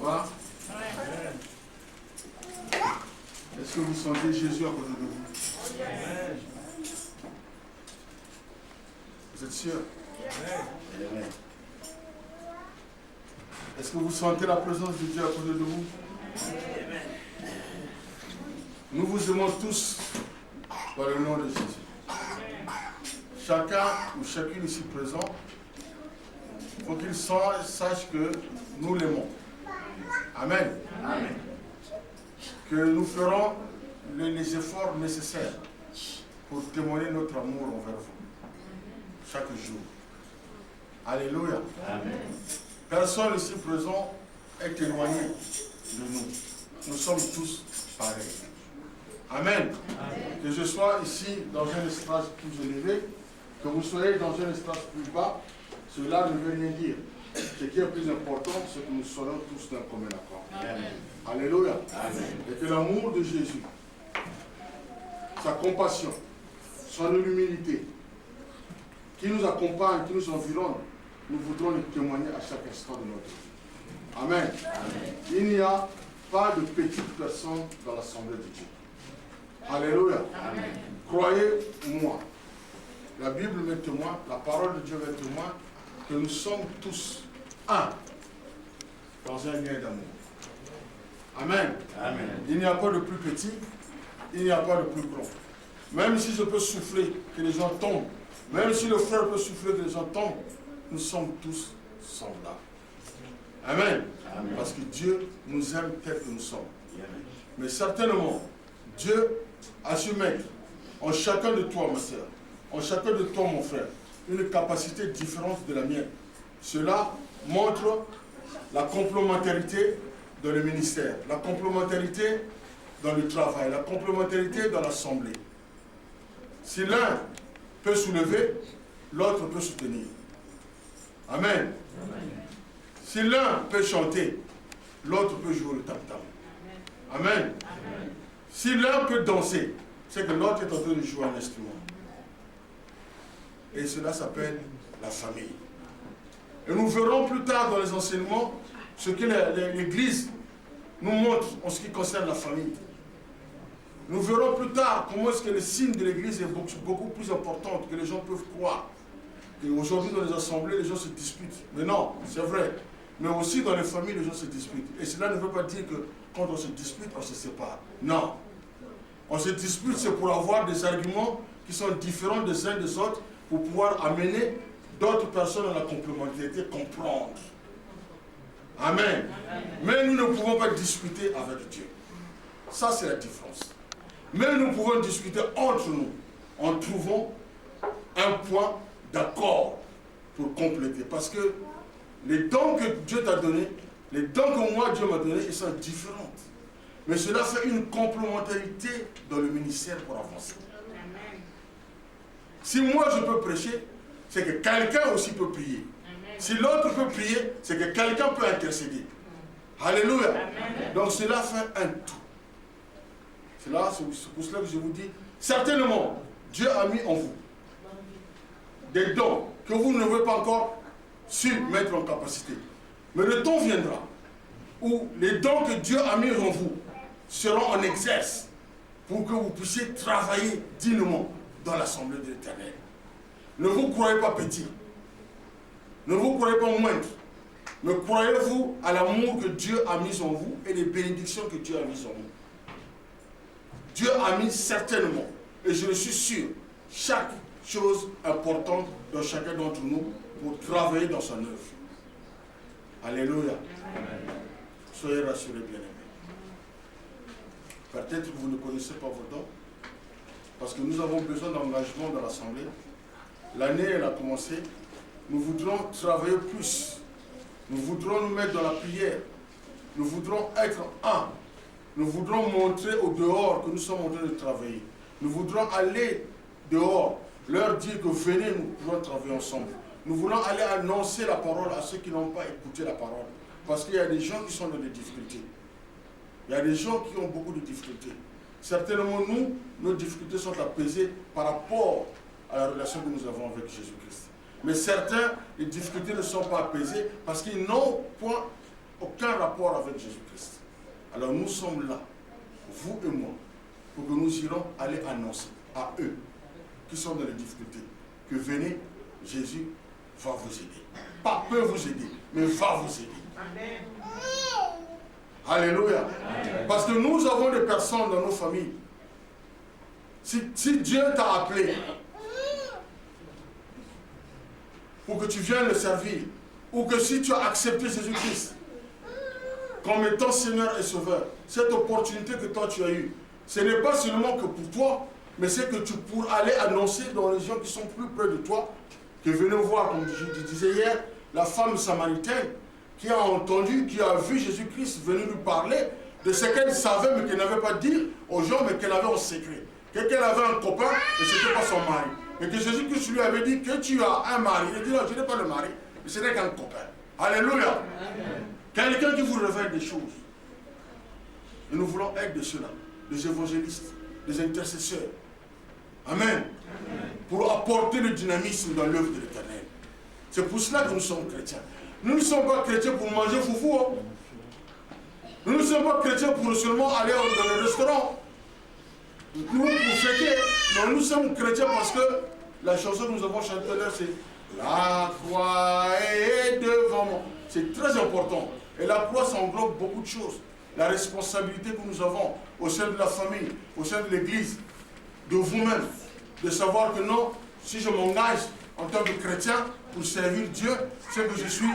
va? Est-ce que vous sentez Jésus à côté de vous? Vous êtes sûr? Est-ce que vous sentez la présence de Dieu à côté de vous? Nous vous aimons tous par le nom de Jésus. Chacun ou chacune ici présent, il faut qu'il sache que nous l'aimons. Amen. Amen. Que nous ferons les efforts nécessaires pour témoigner notre amour envers vous chaque jour. Alléluia. Amen. Personne ici présent est éloigné de nous. Nous sommes tous pareils. Amen. Amen. Que je sois ici dans un espace plus élevé, que vous soyez dans un espace plus bas, cela ne veut rien dire. Ce qui est plus important, c'est que nous soyons tous d'un commun accord. Amen. Alléluia. Amen. Et que l'amour de Jésus, sa compassion, son humilité, qui nous accompagne, qui nous environne, nous voudrons le témoigner à chaque instant de notre vie. Amen. Amen. Il n'y a pas de petites personnes dans l'assemblée de Dieu. Alléluia. Amen. Croyez-moi, la Bible met témoin, la parole de Dieu met témoin que nous sommes tous un dans un lien d'amour. Amen. Amen. Il n'y a pas de plus petit, il n'y a pas de plus grand. Même si je peux souffler, que les gens tombent, même si le frère peut souffler, que les gens tombent, nous sommes tous semblables. Amen. Amen. Parce que Dieu nous aime tel que nous sommes. Amen. Mais certainement, Dieu a su mettre en chacun de toi, ma soeur, en chacun de toi, mon frère, une capacité différente de la mienne. Cela montre la complémentarité dans le ministère, la complémentarité dans le travail, la complémentarité dans l'assemblée. Si l'un peut soulever, l'autre peut soutenir. Amen. Amen. Si l'un peut chanter, l'autre peut jouer le tam-tam. Amen. Amen. Si l'un peut danser, c'est que l'autre est en train de jouer un instrument. Et cela s'appelle la famille. Et nous verrons plus tard dans les enseignements ce que l'Église nous montre en ce qui concerne la famille. Nous verrons plus tard comment est-ce que le signe de l'Église est beaucoup plus important que les gens peuvent croire. Et aujourd'hui, dans les assemblées, les gens se disputent. Mais non, c'est vrai. Mais aussi dans les familles, les gens se disputent. Et cela ne veut pas dire que quand on se dispute, on se sépare. Non. On se dispute, c'est pour avoir des arguments qui sont différents des uns des autres, pour pouvoir amener d'autres personnes à la complémentarité, comprendre. Amen. Amen. Mais nous ne pouvons pas discuter avec Dieu. Ça, c'est la différence. Mais nous pouvons discuter entre nous, en trouvant un point d'accord pour compléter. Parce que les dons que Dieu t'a donnés, les dons que moi, Dieu m'a donnés, ils sont différents. Mais cela fait une complémentarité dans le ministère pour avancer. Amen. Si moi, je peux prêcher, c'est que quelqu'un aussi peut prier. Amen. Si l'autre peut prier, c'est que quelqu'un peut intercéder. Alléluia. Amen. Donc cela fait un tout. C'est pour cela que je vous dis, certainement, Dieu a mis en vous des dons que vous n'avez pas encore su mettre en capacité. Mais le temps viendra où les dons que Dieu a mis en vous seront en exerce pour que vous puissiez travailler dignement dans l'assemblée de l'Éternel. Ne vous croyez pas petit. Ne vous croyez pas moindre. Mais croyez-vous à l'amour que Dieu a mis en vous et les bénédictions que Dieu a mises en vous. Dieu a mis certainement, et je le suis sûr, chaque chose importante dans chacun d'entre nous pour travailler dans son œuvre. Alléluia. Amen. Soyez rassurés, bien-aimés. Peut-être que vous ne connaissez pas vos dons, parce que nous avons besoin d'engagement dans l'Assemblée. L'année, elle a commencé. Nous voudrons travailler plus. Nous voudrons nous mettre dans la prière. Nous voudrons être un. Nous voudrons montrer au dehors que nous sommes en train de travailler. Nous voudrons aller dehors, leur dire que venez, nous pouvons travailler ensemble. Nous voulons aller annoncer la parole à ceux qui n'ont pas écouté la parole. Parce qu'il y a des gens qui sont dans des difficultés. Il y a des gens qui ont beaucoup de difficultés. Certainement, nous, nos difficultés sont apaisées par rapport à la relation que nous avons avec Jésus-Christ. Mais certains, les difficultés ne sont pas apaisées parce qu'ils n'ont point aucun rapport avec Jésus-Christ. Alors nous sommes là, vous et moi, pour que nous irons aller annoncer à eux qui sont dans les difficultés que venez, Jésus va vous aider. Pas peut vous aider, mais va vous aider. Amen. Alléluia. Amen. Parce que nous avons des personnes dans nos familles. Si Dieu t'a appelé pour que tu viennes le servir, ou que si tu as accepté Jésus-Christ comme étant Seigneur et Sauveur, cette opportunité que toi tu as eue, ce n'est pas seulement que pour toi, mais c'est que tu pourras aller annoncer dans les gens qui sont plus près de toi, que venez voir, comme je disais hier, la femme samaritaine qui a entendu, qui a vu Jésus-Christ venir lui parler de ce qu'elle savait mais qu'elle n'avait pas dit aux gens, mais qu'elle avait en secret. Qu'elle avait un copain et ce n'était pas son mari. Et que Jésus-Christ lui avait dit que tu as un mari. Il dit non, je n'ai pas de mari, mais ce n'est qu'un copain. Alléluia. Quelqu'un qui vous révèle des choses. Et nous voulons être de ceux-là, des évangélistes, des intercesseurs. Amen. Amen. Pour apporter le dynamisme dans l'œuvre de l'Éternel. C'est pour cela que nous sommes chrétiens. Nous ne sommes pas chrétiens pour manger foufou. Hein. Nous ne sommes pas chrétiens pour seulement aller dans les restaurants. Nous pour fêter. Non, nous sommes chrétiens parce que la chanson que nous avons chantée là, c'est la croix est devant moi. C'est très important. Et la croix, ça englobe beaucoup de choses. La responsabilité que nous avons au sein de la famille, au sein de l'église, de vous-même, de savoir que non, si je m'engage en tant que chrétien pour servir Dieu, c'est que je suis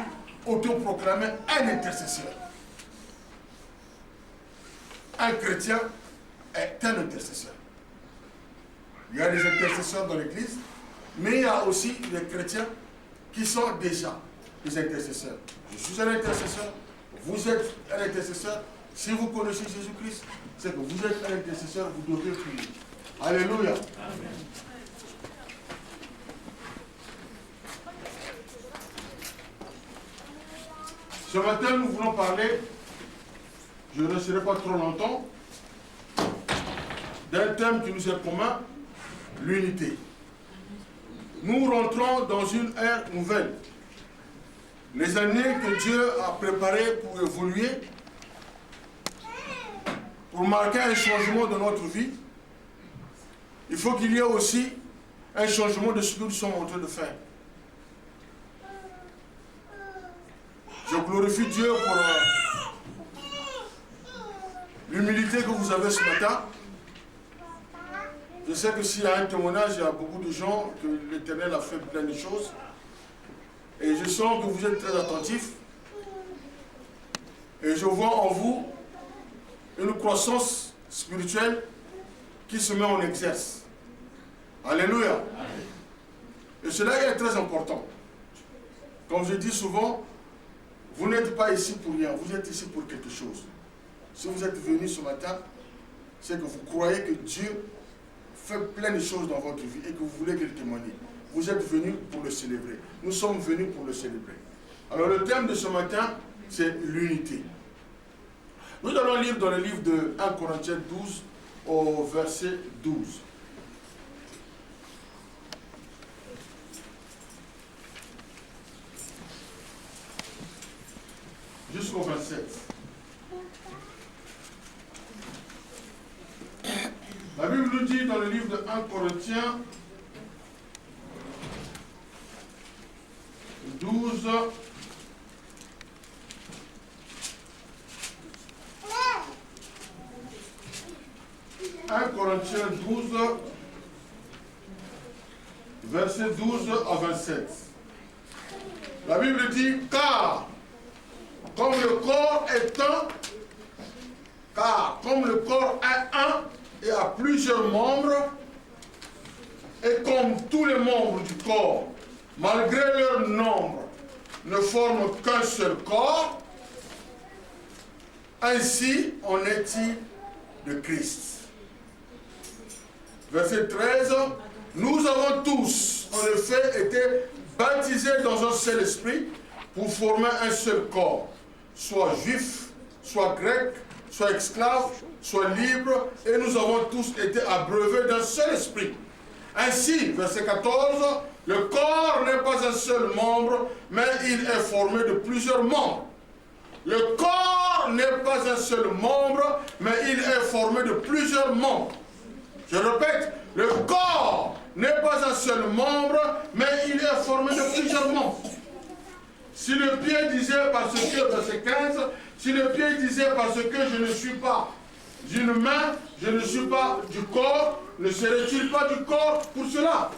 autoproclamé un intercesseur. Un chrétien est un intercesseur. Il y a des intercesseurs dans l'église, mais il y a aussi des chrétiens qui sont déjà des intercesseurs. Je suis un intercesseur, vous êtes un intercesseur. Si vous connaissez Jésus-Christ, c'est que vous êtes un intercesseur, vous devez prier. Alléluia. Amen. Ce matin, nous voulons parler, je ne resterai pas trop longtemps, d'un thème qui nous est commun, l'unité. Nous rentrons dans une ère nouvelle. Les années que Dieu a préparées pour évoluer, pour marquer un changement de notre vie, il faut qu'il y ait aussi un changement de ce que nous sommes en train de faire. Je glorifie Dieu pour l'humilité que vous avez ce matin. Je sais que s'il y a un témoignage, il y a beaucoup de gens que l'Éternel a fait plein de choses. Et je sens que vous êtes très attentifs. Et je vois en vous une croissance spirituelle qui se met en exerce. Alléluia. Et cela est très important. Comme je dis souvent, vous n'êtes pas ici pour rien, vous êtes ici pour quelque chose. Si vous êtes venu ce matin, c'est que vous croyez que Dieu fait plein de choses dans votre vie et que vous voulez le témoigner. Vous êtes venus pour le célébrer. Nous sommes venus pour le célébrer. Alors le thème de ce matin, c'est l'unité. Nous allons lire dans le livre de 1 Corinthiens 12 au verset 12. Jusqu'au 27. La Bible nous dit dans le livre de 1 Corinthiens 12, Corinthiens 12, verset 12 à 27. La Bible dit, car comme le corps est un, comme le corps est un et a plusieurs membres, et comme tous les membres du corps, malgré leur nombre, ne forment qu'un seul corps, ainsi en est-il de Christ. Verset 13, nous avons tous, en effet, été baptisés dans un seul esprit pour former un seul corps, soit juif, soit grec, soit esclave, soit libre, et nous avons tous été abreuvés d'un seul esprit. Ainsi, verset 14, le corps n'est pas un seul membre, mais il est formé de plusieurs membres. Le corps n'est pas un seul membre, mais il est formé de plusieurs membres. Je répète, le corps n'est pas un seul membre, mais il est formé de plusieurs membres. Si le pied disait parce que, verset 15, si le pied disait parce que je ne suis pas d'une main, je ne suis pas du corps, ne serait-il pas du corps pour cela?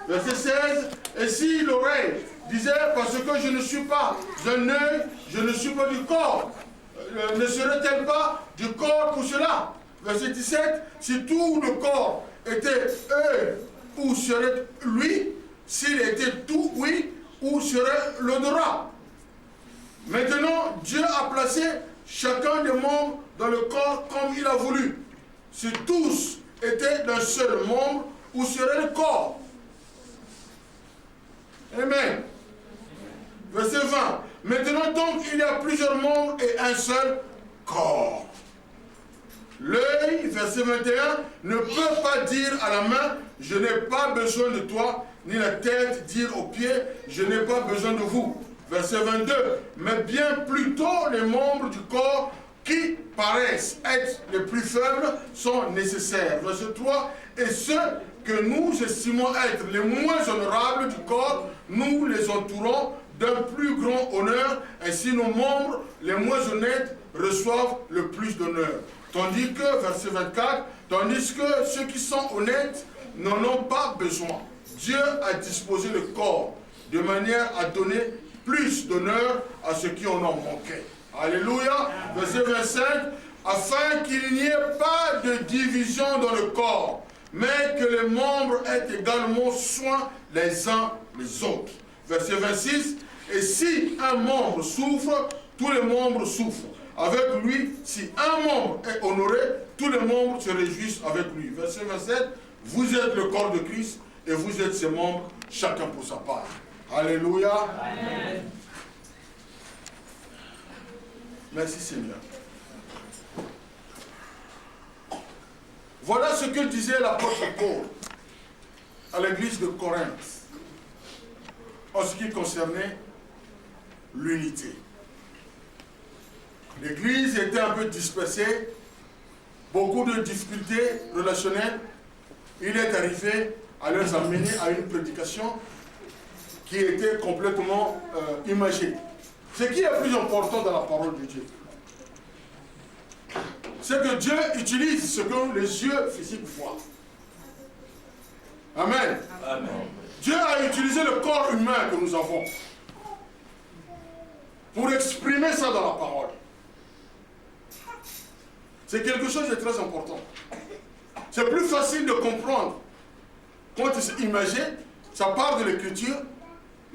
Verset 16, et si l'oreille disait parce que je ne suis pas d'un œil, je ne suis pas du corps, ne serait-elle pas du corps pour cela? Verset 17, si tout le corps était œil, où serait lui? S'il était tout oui, où serait l'odorat? Maintenant, Dieu a placé chacun des membres dans le corps comme il a voulu. Si tous étaient d'un seul membre, où serait le corps? Amen. Verset 20. Maintenant donc, il y a plusieurs membres et un seul corps. L'œil, verset 21, ne peut pas dire à la main, je n'ai pas besoin de toi, ni la tête dire aux pieds, je n'ai pas besoin de vous. Verset 22, mais bien plutôt les membres du corps qui paraissent être les plus faibles sont nécessaires. Verset 3, et ceux que nous estimons être les moins honorables du corps, nous les entourons d'un plus grand honneur, ainsi nos membres les moins honnêtes reçoivent le plus d'honneur. Tandis que, verset 24, tandis que ceux qui sont honnêtes n'en ont pas besoin. Dieu a disposé le corps de manière à donner plus d'honneur à ceux qui en ont manqué. Alléluia. Verset 25, afin qu'il n'y ait pas de division dans le corps, mais que les membres aient également soin les uns les autres. Verset 26, et si un membre souffre, tous les membres souffrent avec lui. Si un membre est honoré, tous les membres se réjouissent avec lui. Verset 27, vous êtes le corps de Christ et vous êtes ses membres, chacun pour sa part. Alléluia. Amen. Merci Seigneur. Voilà ce que disait l'apôtre Paul à l'église de Corinthe en ce qui concernait l'unité. L'église était un peu dispersée, beaucoup de difficultés relationnelles. Il est arrivé à les amener à une prédication qui était complètement imagée. Ce qui est plus important dans la parole de Dieu, c'est que Dieu utilise ce que les yeux physiques voient. Amen. Amen. Dieu a utilisé le corps humain que nous avons pour exprimer ça dans la parole. C'est quelque chose de très important. C'est plus facile de comprendre quand c'est imagé, ça part de l'écriture.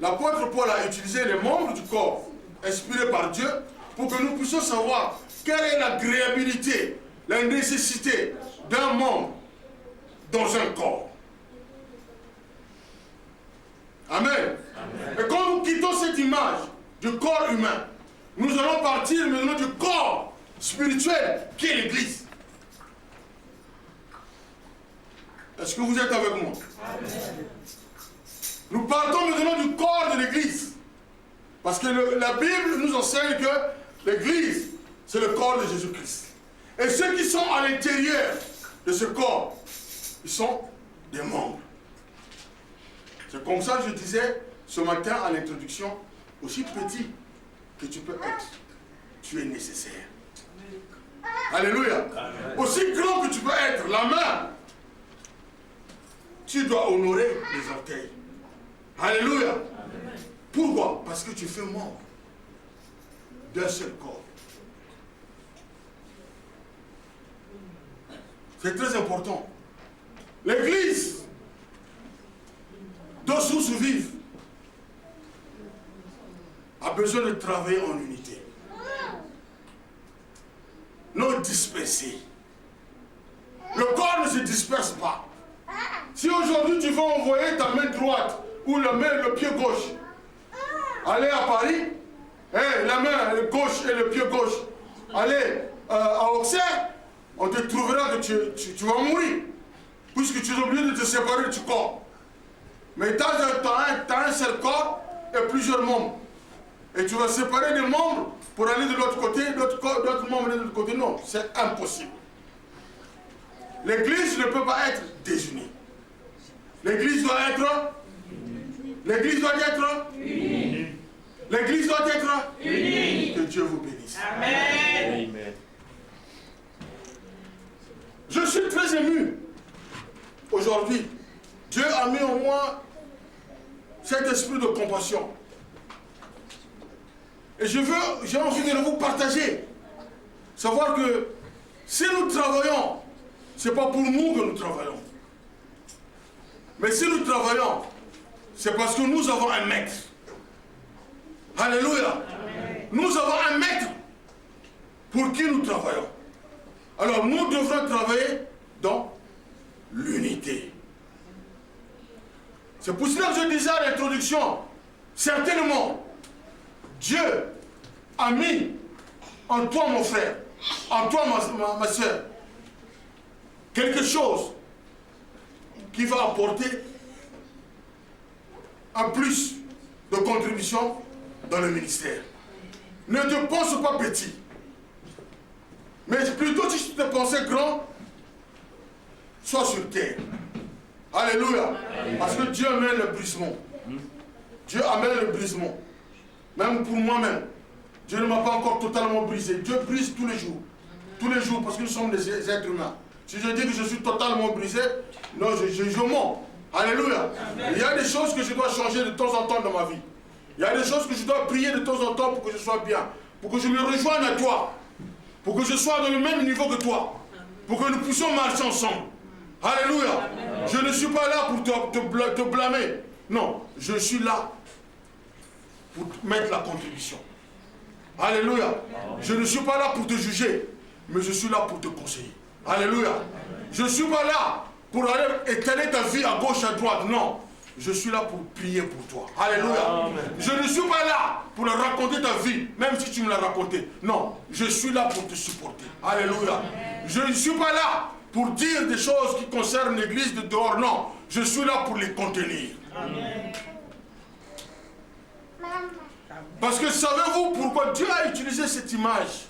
L'apôtre Paul a utilisé les membres du corps inspirés par Dieu pour que nous puissions savoir quelle est l'agréabilité, la nécessité d'un membre dans un corps. Amen. Amen. Et quand nous quittons cette image du corps humain, nous allons partir maintenant du corps spirituel qui est l'Église. Est-ce que vous êtes avec moi? Amen. Nous partons maintenant du corps de l'Église. Parce que la Bible nous enseigne que l'Église, c'est le corps de Jésus-Christ. Et ceux qui sont à l'intérieur de ce corps, ils sont des membres. C'est comme ça que je disais ce matin à l'introduction, aussi petit que tu peux être, tu es nécessaire. Alléluia. Amen. Aussi grand que tu peux être, la main, tu dois honorer les orteils. Alléluia. Amen. Pourquoi? Parce que tu fais membre d'un seul corps. C'est très important. L'Église doit survivre, a besoin de travailler en unité. Non dispersé. Le corps ne se disperse pas. Si aujourd'hui tu vas envoyer ta main droite ou le pied gauche, aller à Paris, la main gauche et le pied gauche, aller à Auxerre, on te trouvera que tu vas mourir, puisque tu es obligé de te séparer de ton corps. Mais tu as un seul corps et plusieurs membres. et tu vas séparer des membres pour aller de l'autre côté, d'autres membres de l'autre côté. Non, c'est impossible. L'église ne peut pas être désunie. L'église doit être unie. L'église doit être unie. Que Dieu vous bénisse. Amen. Je suis très ému aujourd'hui. Dieu a mis en moi cet esprit de compassion. Et j'ai envie de vous partager. Savoir que si nous travaillons, ce n'est pas pour nous que nous travaillons. Mais si nous travaillons, c'est parce que nous avons un maître. Alléluia. Amen. Nous avons un maître pour qui nous travaillons. Alors nous devrons travailler dans l'unité. C'est pour cela que je disais à l'introduction, certainement, Dieu a mis en toi, mon frère, en toi, ma soeur, quelque chose qui va apporter un plus de contribution dans le ministère. Ne te pense pas petit, mais plutôt si tu te pensais grand, sois sur terre. Alléluia. Parce que Dieu amène le brisement. Dieu amène le brisement. Même pour moi-même, Dieu ne m'a pas encore totalement brisé. Dieu brise tous les jours. Tous les jours, parce que nous sommes des êtres humains. Si je dis que je suis totalement brisé, non, je mens. Alléluia. Il y a des choses que je dois changer de temps en temps dans ma vie. Il y a des choses que je dois prier de temps en temps pour que je sois bien. Pour que je me rejoigne à toi. Pour que je sois dans le même niveau que toi. Pour que nous puissions marcher ensemble. Alléluia. Je ne suis pas là pour te blâmer. Non, je suis là pour mettre la contribution. Alléluia. Je ne suis pas là pour te juger, mais je suis là pour te conseiller. Alléluia. Je ne suis pas là pour aller étaler ta vie à gauche, à droite. Non. Je suis là pour prier pour toi. Alléluia. Je ne suis pas là pour raconter ta vie, même si tu me l'as raconté. Non. Je suis là pour te supporter. Alléluia. Je ne suis pas là pour dire des choses qui concernent l'église de dehors. Non. Je suis là pour les contenir. Amen. Parce que savez-vous pourquoi Dieu a utilisé cette image?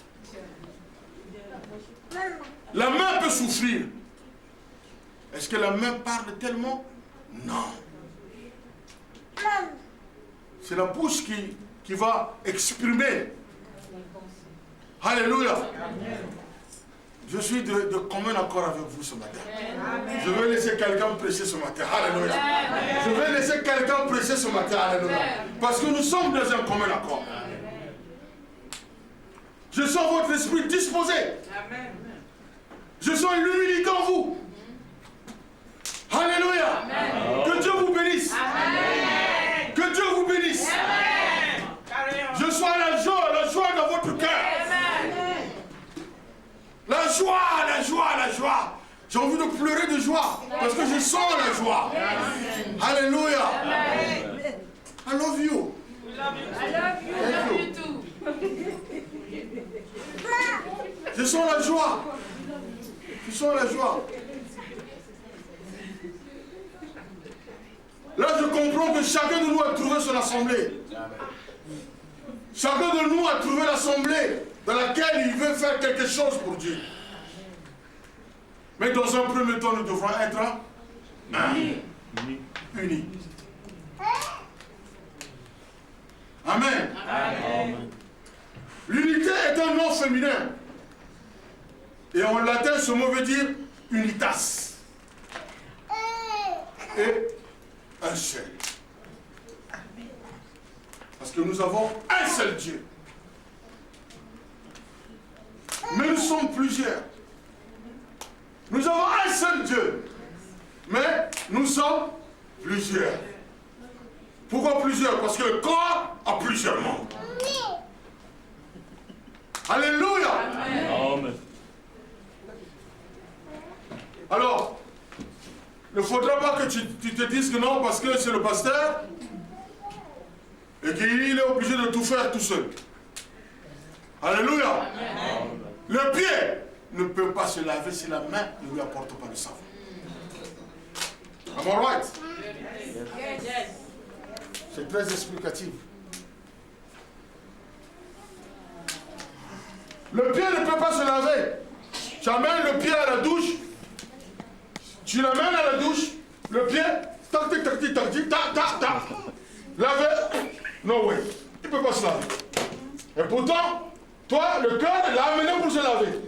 La main peut souffrir. Est-ce que la main parle tellement? Non. C'est la bouche qui va exprimer. Alléluia. Je suis de commun accord avec vous ce matin. Je vais laisser quelqu'un prêcher ce matin. Alléluia. Je vais laisser quelqu'un prêcher ce matin. Alléluia. Parce que nous sommes dans un commun accord. Je sens votre esprit disposé. Je sens l'humilité en vous. Alléluia. Que Dieu vous bénisse. Amen. Que Dieu vous bénisse. Amen. Je sens la joie dans votre cœur. La joie. J'ai envie de pleurer de joie parce que je sens la joie. Alléluia. I love you. I love you too. Je sens la joie. Je sens la joie. Là, je comprends que chacun de nous a trouvé son assemblée. Chacun de nous a trouvé l'assemblée dans laquelle il veut faire quelque chose pour Dieu. Mais dans un premier temps, nous devrons être unis. Amen. Amen. L'unité est un nom féminin. Et en latin, ce mot veut dire unitas. Et un seul. Parce que nous avons un seul Dieu. Mais nous sommes plusieurs. Nous avons un seul Dieu. Mais nous sommes plusieurs. Pourquoi plusieurs? Parce que le corps a plusieurs membres. Alléluia. Amen. Alors, il ne faudra pas que tu te dises que non, parce que c'est le pasteur et qu'il est obligé de tout faire tout seul. Alléluia. Amen. Le pied ne peut pas se laver si la main ne lui apporte pas le savon. Am I right? C'est très explicatif. Le pied ne peut pas se laver. Tu amènes le pied à la douche. Tu l'amènes à la douche. Le pied, tac, tac, tac, tac, tac, tac, tac, tac. Laver. No way. Il ne peut pas se laver. Et pourtant, toi, le cœur l'a amené pour se laver.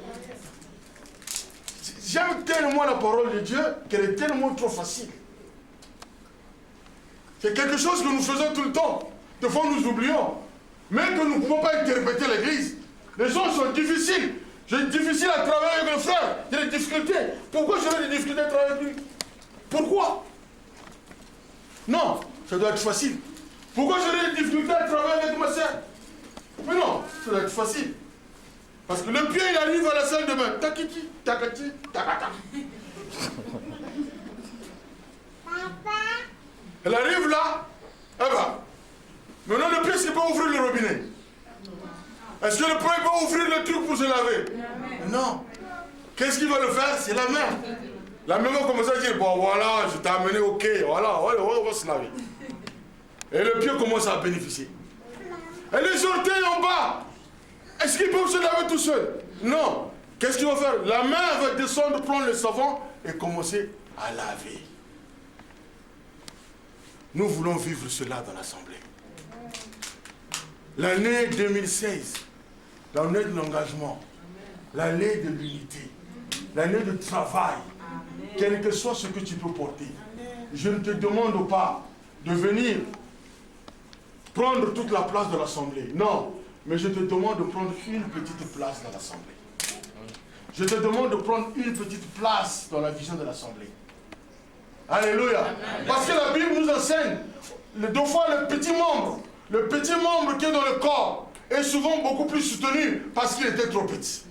J'aime tellement la parole de Dieu qu'elle est tellement trop facile. C'est quelque chose que nous faisons tout le temps. Des fois, nous oublions. Mais que nous ne pouvons pas interpréter l'Église. Les gens sont difficiles. J'ai difficile à travailler avec le frère. J'ai des difficultés. Pourquoi j'aurais des difficultés à travailler avec lui? Pourquoi? Non, ça doit être facile. Pourquoi j'aurais des difficultés à travailler avec ma soeur? Mais non, ça doit être facile. Parce que le pied, il arrive à la salle de bain. Takiti, takati, takata. Elle arrive là. Eh ben, maintenant le pied, c'est pas ouvrir le robinet. Est-ce que le pied va ouvrir le truc pour se laver? Non. Qu'est-ce qu'il va le faire? C'est la main. La main va commencer à dire, bon voilà, je t'ai amené, ok, voilà, on va se laver. Et le pied commence à bénéficier. Et les orteils en bas, est-ce qu'ils peuvent se laver tout seuls? Non. Qu'est-ce qu'il va faire? La main va descendre, prendre le savon et commencer à laver. Nous voulons vivre cela dans l'Assemblée. L'année 2016, l'année de l'engagement, l'année de l'unité, l'année de travail, quel que soit ce que tu peux porter. Je ne te demande pas de venir prendre toute la place de l'Assemblée. Non, mais je te demande de prendre une petite place dans l'Assemblée. Je te demande de prendre une petite place dans la vision de l'Assemblée. Alléluia. Parce que la Bible nous enseigne, deux fois le petit membre qui est dans le corps est souvent beaucoup plus soutenu parce qu'il était trop petit.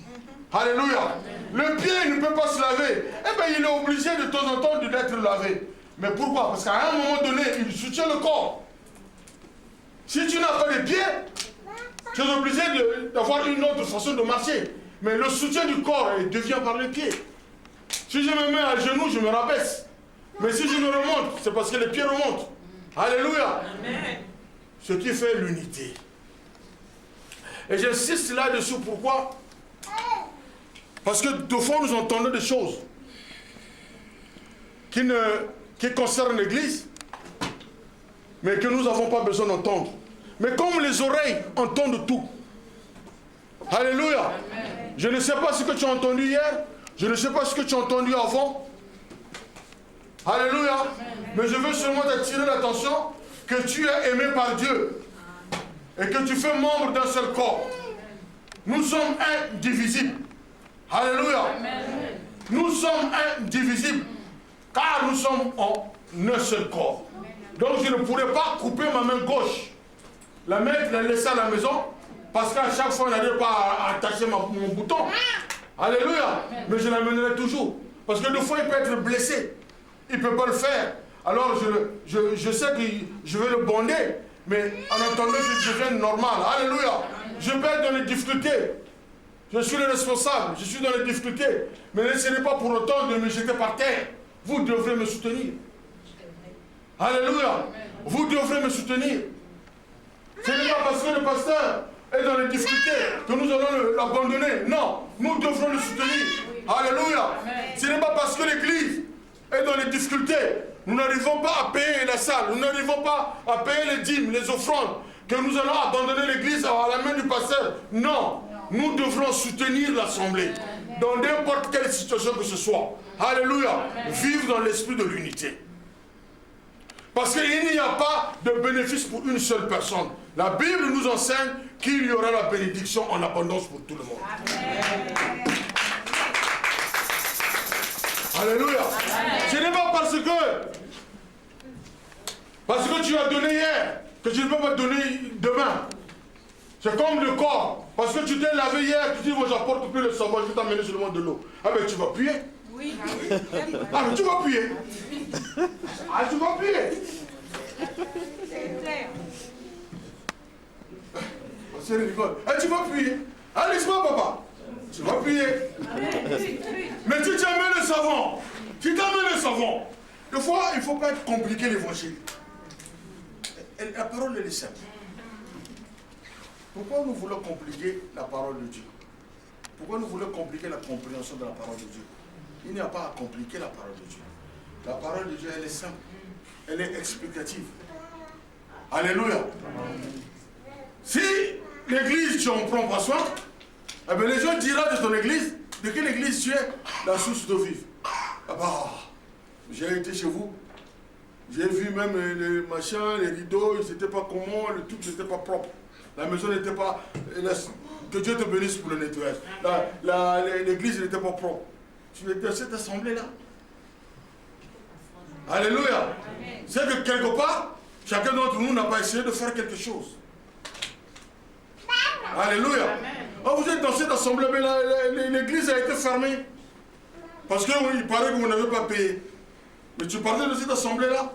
Alléluia. Le pied ne peut pas se laver. Eh bien, il est obligé de temps en temps d'être lavé. Mais pourquoi? Parce qu'à un moment donné, il soutient le corps. Si tu n'as pas de pieds, tu es obligé d'avoir une autre façon de marcher. Mais le soutien du corps devient par les pieds. Si je me mets à genoux, je me rabaisse. Mais si je me remonte, c'est parce que les pieds remontent. Alléluia. Amen. Ce qui fait l'unité. Et j'insiste là-dessus, pourquoi? Parce que de fond, nous entendons des choses qui concernent l'Église, mais que nous n'avons pas besoin d'entendre. Mais comme les oreilles entendent tout. Alléluia. Amen. Je ne sais pas ce que tu as entendu hier, je ne sais pas ce que tu as entendu avant. Alléluia. Mais je veux seulement t'attirer l'attention que tu es aimé par Dieu et que tu fais membre d'un seul corps. Nous sommes indivisibles. Alléluia. Nous sommes indivisibles car nous sommes en un seul corps. Donc je ne pourrais pas couper ma main gauche, la mettre, la laisser à la maison parce qu'à chaque fois, on n'arrive pas à attacher mon bouton. Alléluia. Mais je l'amènerai toujours. Parce que des fois, il peut être blessé. Il ne peut pas le faire. Alors, je sais que je vais le bonder. Mais en attendant qu'il devienne normal. Alléluia. Je peux être dans les difficultés. Je suis le responsable. Je suis dans les difficultés. Mais n'essayez pas pour autant de me jeter par terre. Vous devrez me soutenir. Alléluia. Vous devrez me soutenir. Ce n'est pas parce que le pasteur est dans les difficultés que nous allons l'abandonner. Non, nous devrons le soutenir. Alléluia. Ce n'est pas parce que l'Église est dans les difficultés, nous n'arrivons pas à payer la salle, nous n'arrivons pas à payer les dîmes, les offrandes, que nous allons abandonner l'Église à la main du pasteur. Non, nous devrons soutenir l'Assemblée dans n'importe quelle situation que ce soit. Alléluia. Vivre dans l'esprit de l'unité. Parce qu'il n'y a pas de bénéfice pour une seule personne. La Bible nous enseigne qu'il y aura la bénédiction en abondance pour tout le monde. Amen. Alléluia. Amen. Ce n'est pas parce que tu as donné hier que tu ne peux pas donner demain. C'est comme le corps. Parce que tu t'es lavé hier, tu dis, moi j'apporte plus le savon, je vais t'amener seulement de l'eau. Ah ben tu vas puer. Oui. Ah mais tu vas puer. Ah tu vas puer. C'est clair. C'est rigolo. Ah tu vas puer. Ah laisse-moi papa. Tu vas puer. Mais tu t'amènes le savon. Tu t'amènes le savon. Des fois, il ne faut pas être compliqué l'évangile. La parole elle est simple. Pourquoi nous voulons compliquer la parole de Dieu? Pourquoi nous voulons compliquer la compréhension de la parole de Dieu? Il n'y a pas à compliquer la parole de Dieu. La parole de Dieu, elle est simple. Elle est explicative. Alléluia. Si l'église, tu en prends pas soin, eh bien les gens diront de ton église, de quelle église tu es? La source d'eau vive. Ah bah, j'ai été chez vous. J'ai vu même les machins, les rideaux, ils n'étaient pas comment, le truc n'était pas propre. La maison n'était pas... Que Dieu te bénisse pour le nettoyage. L'église n'était pas propre. Tu étais dans cette assemblée-là. Alléluia. C'est que quelque part, chacun d'entre nous n'a pas essayé de faire quelque chose. Alléluia. Oh, vous êtes dans cette assemblée, mais l'église a été fermée. Parce qu'il paraît que vous n'avez pas payé. Mais tu parlais de cette assemblée-là.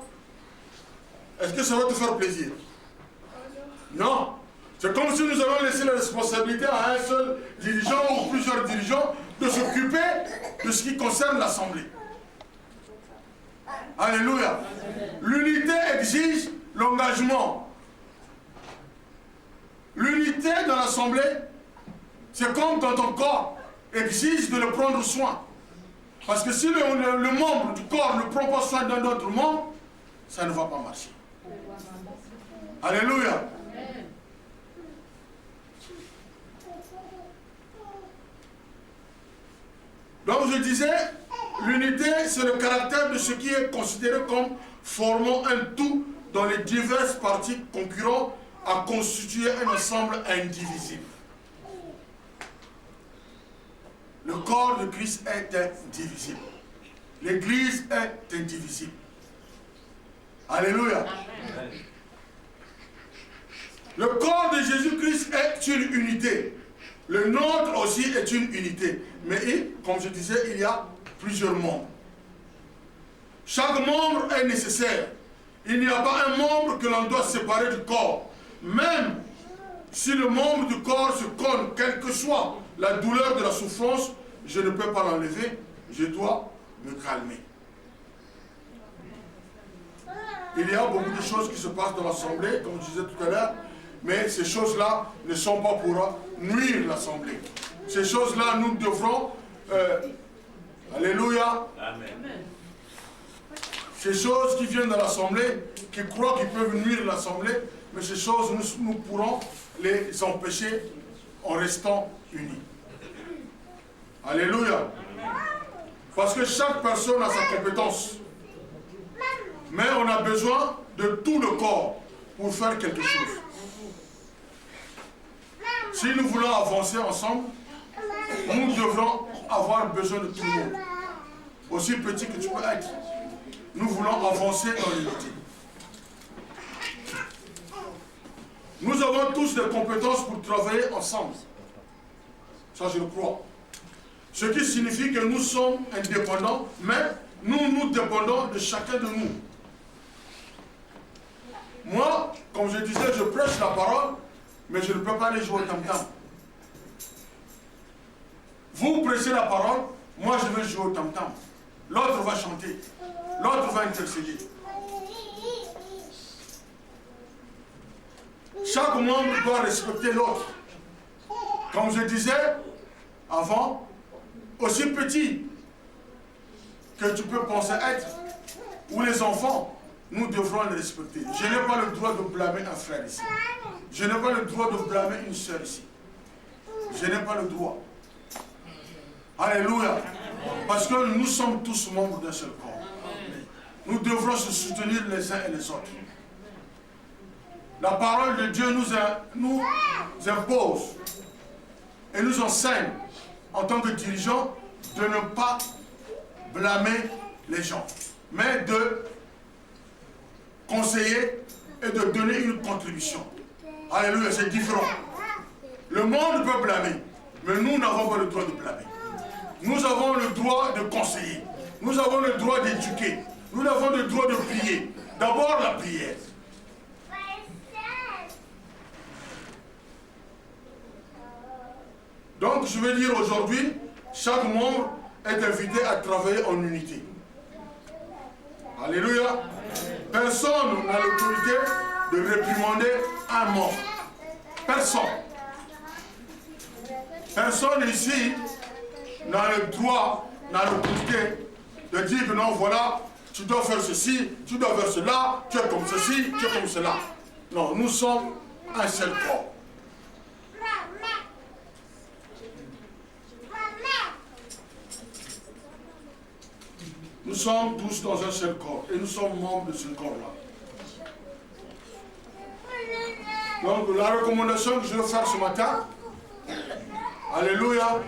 Est-ce que ça va te faire plaisir? Non. C'est comme si nous avons laissé la responsabilité à un seul dirigeant ou plusieurs dirigeants de s'occuper de ce qui concerne l'assemblée. Alléluia. L'unité exige l'engagement. L'unité dans l'assemblée, c'est comme dans ton corps, exige de le prendre soin. Parce que si le membre du corps ne prend pas soin d'un autre membre, ça ne va pas marcher. Alléluia. Donc je disais, l'unité, c'est le caractère de ce qui est considéré comme formant un tout dont les diverses parties concurrentes à constituer un ensemble indivisible. Le corps de Christ est indivisible. L'Église est indivisible. Alléluia. Amen. Le corps de Jésus-Christ est une unité. Le nôtre aussi est une unité. Mais comme je disais, il y a plusieurs membres. Chaque membre est nécessaire. Il n'y a pas un membre que l'on doit séparer du corps. Même si le membre du corps se cogne, quelle que soit la douleur de la souffrance, je ne peux pas l'enlever, je dois me calmer. Il y a beaucoup de choses qui se passent dans l'assemblée, comme je disais tout à l'heure, mais ces choses-là ne sont pas pour nuire l'assemblée. Ces choses-là, nous devrons... Alléluia. Amen. Ces choses qui viennent de l'assemblée, qui croient qu'ils peuvent nuire l'assemblée, mais ces choses, nous pourrons les empêcher en restant unis. Alléluia. Parce que chaque personne a sa compétence. Mais on a besoin de tout le corps pour faire quelque chose. Si nous voulons avancer ensemble, nous devrons avoir besoin de tout le monde. Aussi petit que tu peux être. Nous voulons avancer dans l'unité. Nous avons tous des compétences pour travailler ensemble. Ça, je le crois. Ce qui signifie que nous sommes indépendants, mais nous dépendons de chacun de nous. Moi, comme je disais, je prêche la parole, mais je ne peux pas aller jouer au tam-tam. Vous prêchez la parole, moi je vais jouer au tam-tam. L'autre va chanter, l'autre va intercéder. Chaque membre doit respecter l'autre. Comme je disais avant, aussi petit que tu peux penser être, ou les enfants, nous devrons les respecter. Je n'ai pas le droit de blâmer un frère ici. Je n'ai pas le droit de blâmer une soeur ici. Je n'ai pas le droit. Alléluia. Parce que nous sommes tous membres d'un seul corps. Nous devrons se soutenir les uns et les autres. La parole de Dieu nous impose et nous enseigne en tant que dirigeants de ne pas blâmer les gens, mais de conseiller et de donner une contribution. Alléluia, c'est différent. Le monde peut blâmer, mais nous n'avons pas le droit de blâmer. Nous avons le droit de conseiller. Nous avons le droit d'éduquer. Nous avons le droit de prier. D'abord la prière. Donc je veux dire aujourd'hui, chaque membre est invité à travailler en unité. Alléluia. Personne n'a l'autorité de réprimander un membre. Personne. Personne ici n'a le droit, n'a l'autorité de dire que non, voilà, tu dois faire ceci, tu dois faire cela, tu es comme ceci, tu es comme cela. Non, nous sommes un seul corps. Nous sommes tous dans un seul corps et nous sommes membres de ce corps-là. Donc la recommandation que je veux faire ce matin, alléluia,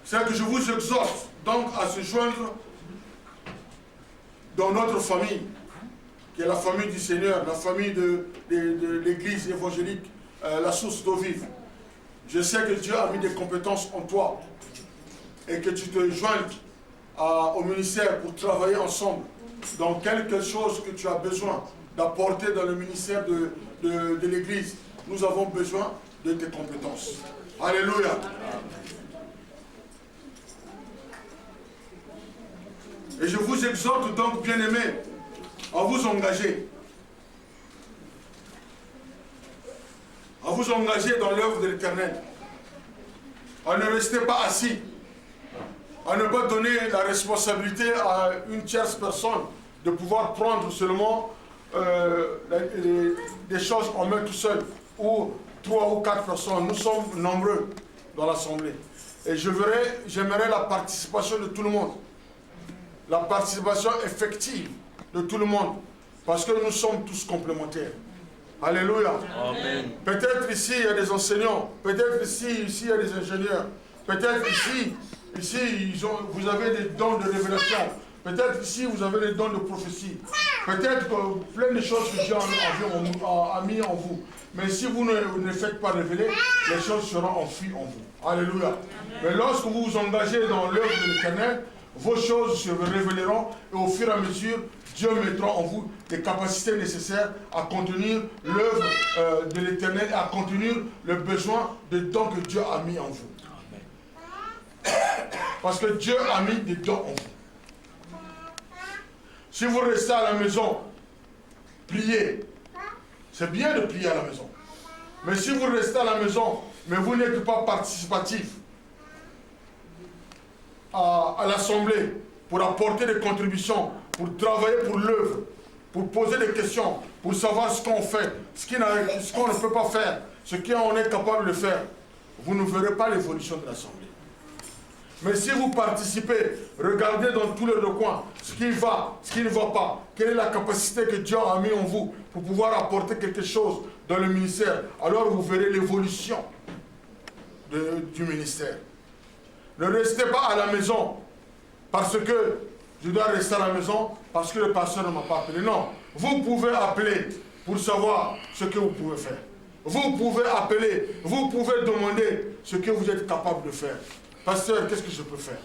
c'est que je vous exhorte donc à se joindre dans notre famille, qui est la famille du Seigneur, la famille de l'église évangélique, la source d'eau vive. Je sais que Dieu a mis des compétences en toi et que tu te joignes au ministère pour travailler ensemble dans quelque chose que tu as besoin d'apporter dans le ministère de l'église. Nous avons besoin de tes compétences. Alléluia. Et je vous exhorte donc, bien-aimés, à vous engager. À vous engager dans l'œuvre de l'Éternel. À ne rester pas assis. À ne pas donner la responsabilité à une tierce personne de pouvoir prendre seulement des choses en main tout seul, ou 3 ou 4 personnes. Nous sommes nombreux dans l'Assemblée. Et j'aimerais la participation de tout le monde. La participation effective de tout le monde. Parce que nous sommes tous complémentaires. Alléluia. Amen. Peut-être ici il y a des enseignants. Peut-être ici il y a des ingénieurs. Peut-être ici vous avez des dons de révélation. Peut-être ici, vous avez des dons de prophétie. Peut-être plein de choses que Dieu a mis en vous. Mais si vous ne faites pas révéler, les choses seront enfuies en vous. Alléluia. Mais lorsque vous vous engagez dans l'œuvre de l'Éternel, vos choses se révéleront et au fur et à mesure, Dieu mettra en vous les capacités nécessaires à contenir l'œuvre de l'Éternel et à contenir le besoin de dons que Dieu a mis en vous. Parce que Dieu a mis des dons en vous. Si vous restez à la maison, priez. C'est bien de prier à la maison. Mais si vous restez à la maison, mais vous n'êtes pas participatif à l'Assemblée pour apporter des contributions, pour travailler pour l'œuvre, pour poser des questions, pour savoir ce qu'on fait, ce qu'on ne peut pas faire, ce qu'on est capable de faire, vous ne verrez pas l'évolution de l'Assemblée. Mais si vous participez, regardez dans tous les recoins ce qui va, ce qui ne va pas, quelle est la capacité que Dieu a mis en vous pour pouvoir apporter quelque chose dans le ministère, alors vous verrez l'évolution du ministère. Ne restez pas à la maison parce que je dois rester à la maison parce que le pasteur ne m'a pas appelé. Non, vous pouvez appeler pour savoir ce que vous pouvez faire. Vous pouvez appeler, vous pouvez demander ce que vous êtes capable de faire. Pasteur, qu'est-ce que je peux faire?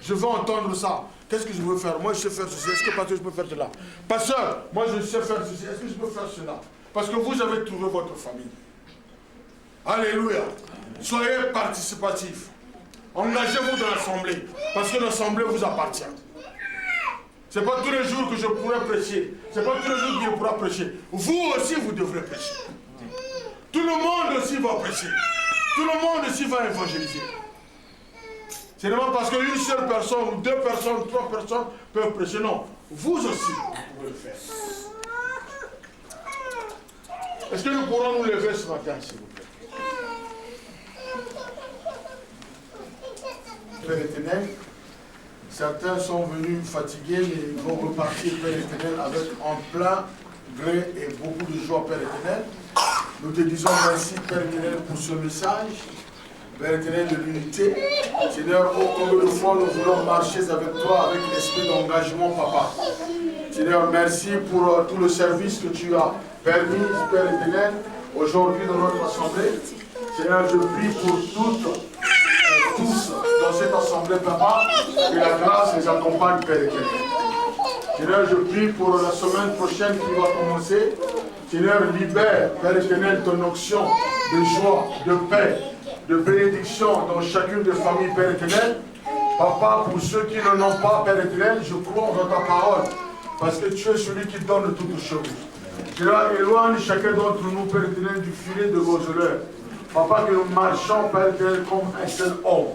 Je veux entendre ça. Qu'est-ce que je veux faire? Moi, je sais faire ceci. Est-ce que pasteur, je peux faire cela? Pasteur, moi, je sais faire ceci. Est-ce que je peux faire cela? Parce que vous avez trouvé votre famille. Alléluia. Soyez participatifs. Engagez-vous dans l'Assemblée. Parce que l'Assemblée vous appartient. Ce n'est pas tous les jours que je pourrai prêcher. Ce n'est pas tous les jours que je pourrai prêcher. Vous aussi, vous devrez prêcher. Tout le monde aussi va prêcher. Tout le monde aussi va évangéliser. Ce n'est pas parce qu'une seule personne, ou 2 personnes, 3 personnes peuvent prêcher. Non, vous aussi, vous pouvez le faire. Est-ce que nous pourrons nous lever ce matin, s'il vous plaît? Père éternel, certains sont venus fatigués, mais ils vont repartir, Père éternel, avec en plein gré et beaucoup de joie, Père éternel. Nous te disons merci, Père éternel, pour ce message. Père éternel de l'unité. Seigneur, oh, combien de fois nous voulons marcher avec toi, avec l'esprit d'engagement, Papa. Seigneur, merci pour tout le service que tu as permis, Père éternel, aujourd'hui dans notre assemblée. Seigneur, je prie pour tous dans cette assemblée, Papa, que la grâce les accompagne, Père éternel. Seigneur, je prie pour la semaine prochaine qui va commencer. Seigneur, libère, Père éternel, ton onction de joie, de paix, de bénédiction dans chacune des familles, Père éternel. Papa, pour ceux qui n'en ont pas, Père éternel, je crois dans ta parole, parce que tu es celui qui donne toutes choses. Seigneur, éloigne chacun d'entre nous, Père éternel, du filet de vos voleurs. Papa, que nous marchons, Père éternel, comme un seul homme.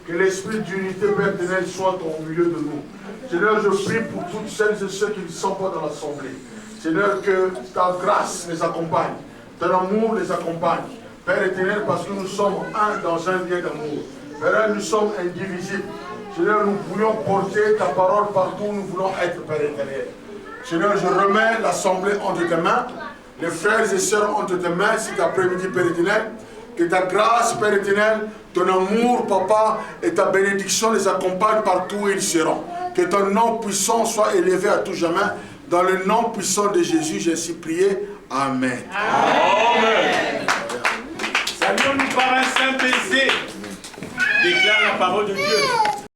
Que l'esprit d'unité, Père éternel, soit au milieu de nous. Seigneur, je prie pour toutes celles et ceux qui ne sont pas dans l'assemblée. Seigneur, que ta grâce les accompagne, ton amour les accompagne. Père éternel, parce que nous sommes un dans un lien d'amour. Père, nous sommes indivisibles. Seigneur, nous voulons porter ta parole partout où nous voulons être, Père éternel. Seigneur, je remets l'assemblée entre tes mains, les frères et sœurs entre tes mains cet après-midi, Père éternel. Que ta grâce, Père éternel, ton amour, Papa, et ta bénédiction les accompagnent partout où ils seront. Que ton nom puissant soit élevé à tout jamais. Dans le nom puissant de Jésus, j'ai ainsi prié. Amen. Amen. Saluons-nous par un saint baiser. Déclare la parole de Dieu.